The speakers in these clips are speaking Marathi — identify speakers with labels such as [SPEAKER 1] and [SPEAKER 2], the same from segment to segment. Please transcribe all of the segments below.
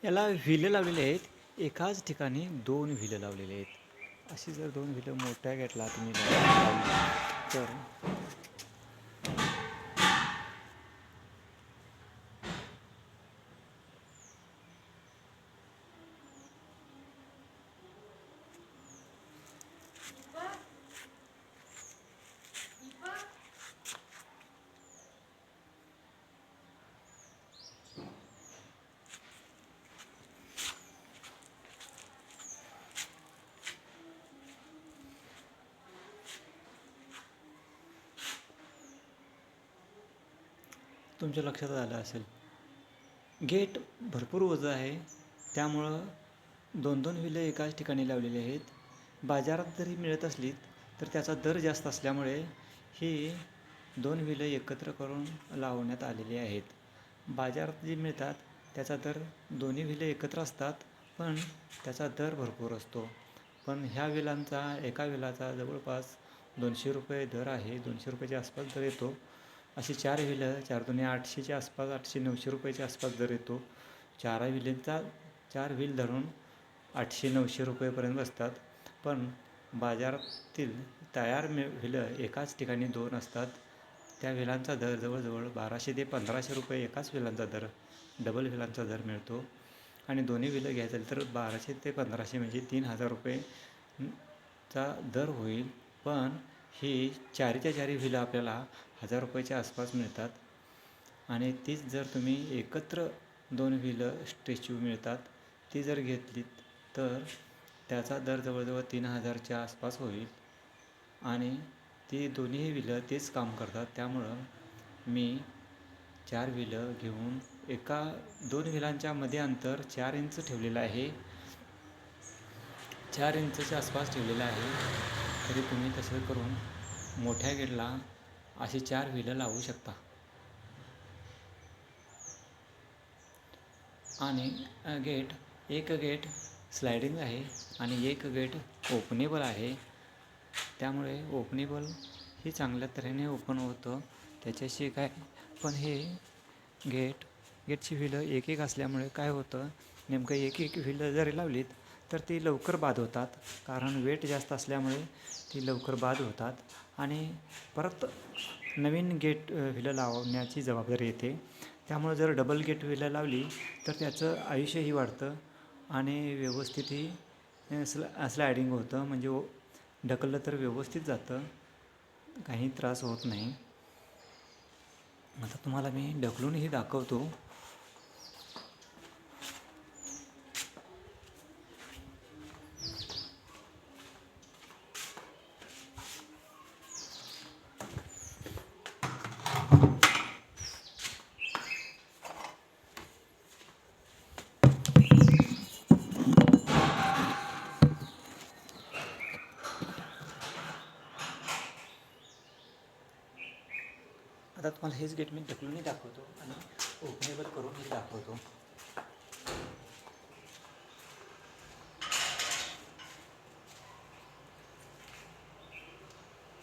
[SPEAKER 1] याला व्हीलं लावलेले आहेत. एकाच ठिकाणी 2 व्हीलं लावलेले आहेत. अशी जर 2 व्हीलं मोठ्या गेटला तुम्ही लावली तर तुमच्या लक्षात आलं असेल, गेट भरपूर ओझं आहे. त्यामुळं 2-2 व्हीलं एकाच ठिकाणी लावलेली आहेत. बाजारात जरी मिळत असली तर त्याचा दर जास्त असल्यामुळे ही 2 व्हीलं एकत्र करून लावण्यात आलेली आहेत. बाजारात जी मिळतात त्याचा दर दोन्ही व्हीलं एकत्र असतात, पण त्याचा दर भरपूर असतो. पण ह्या व्हीलांचा एका व्हीलाचा जवळपास 200 रुपये दर आहे. 200 रुपयाच्या आसपास दर येतो. अशी 4 व्हीलं 4 दुने 800च्या आसपास 800-900 रुपयाच्या आसपास दर येतो. 4 व्हीलांचा 4 व्हील धरून 800-900 रुपयेपर्यंत बसतात. पण बाजारातील तयार व्हीलं एकाच ठिकाणी 2 असतात. त्या व्हीलांचा दर जवळजवळ 1200 ते 1500 रुपये एकाच व्हीलांचा दर, डबल व्हीलांचा दर मिळतो. आणि दोन्ही व्हीलं घ्यायचं तर 1200 ते 1500 म्हणजे 3000 रुपये चा दर होईल. पण ही 4च्या 4 व्हीलं आपल्याला 1000 रुपयाच्या आसपास मिळतात. आणि तीच जर तुम्ही एकत्र 2 व्हीलं स्टॅच्यू मिळतात ती जर घेतलीत तर त्याचा दर जवळजवळ 3000च्या आसपास होईल. आणि ती दोन्ही व्हीलं तेच काम करतात. त्यामुळं मी 4 व्हीलं घेऊन 2 व्हीलांच्या मध्ये अंतर 4 इंच ठेवलेलं आहे. 4 इंचच्या आसपास ठेवलेलं आहे. तरी तुम्ही तसं करून मोठ्या गेटला अशी 4 व्हीलं लावू शकता. आणि एक गेट स्लायडिंग आहे आणि एक गेट ओपनेबल आहे. त्यामुळे ओपनेबल ही चांगल्या तऱ्हेने ओपन होतं, त्याच्याशी काय. पण हे गेटची व्हीलं एक असल्यामुळे काय होतं, नेमकं एक व्हीलं जरी लावलीत तर ती लवकर बाद होतात. कारण वेट जास्त असल्यामुळे ती लवकर बाद होतात. आणि परत नवीन व्हीलं लावण्याची जबाबदारी येते. त्यामुळं जर डबल गेट व्हीलं लावली तर त्याचं आयुष्यही वाढतं आणि व्यवस्थितही स्लायडिंग होतं. म्हणजे ढकललं तर व्यवस्थित जातं, काही त्रास होत नाही. आता तुम्हाला मी ढकलूनही दाखवतो. आता तुम्हाला हेच गेट मी ढकलूनही दाखवतो आणि ओपनेबल करूनही दाखवतो.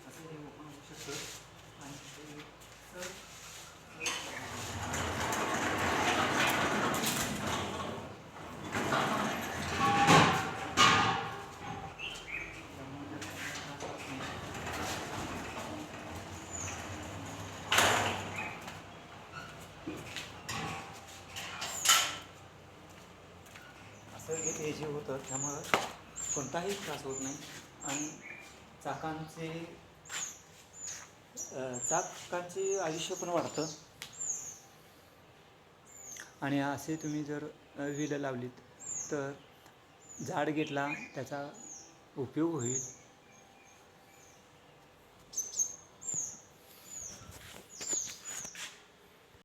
[SPEAKER 1] असं हे ओपन होऊ शकतं. आणि असं गेट हे जे होतं त्यामुळं कोणताही त्रास होत नाही. आणि चाकांचे आयुष्य पण वाढतं. आणि असे तुम्ही जर व्हीलं लावलीत तर जाड गेटला त्याचा उपयोग होईल.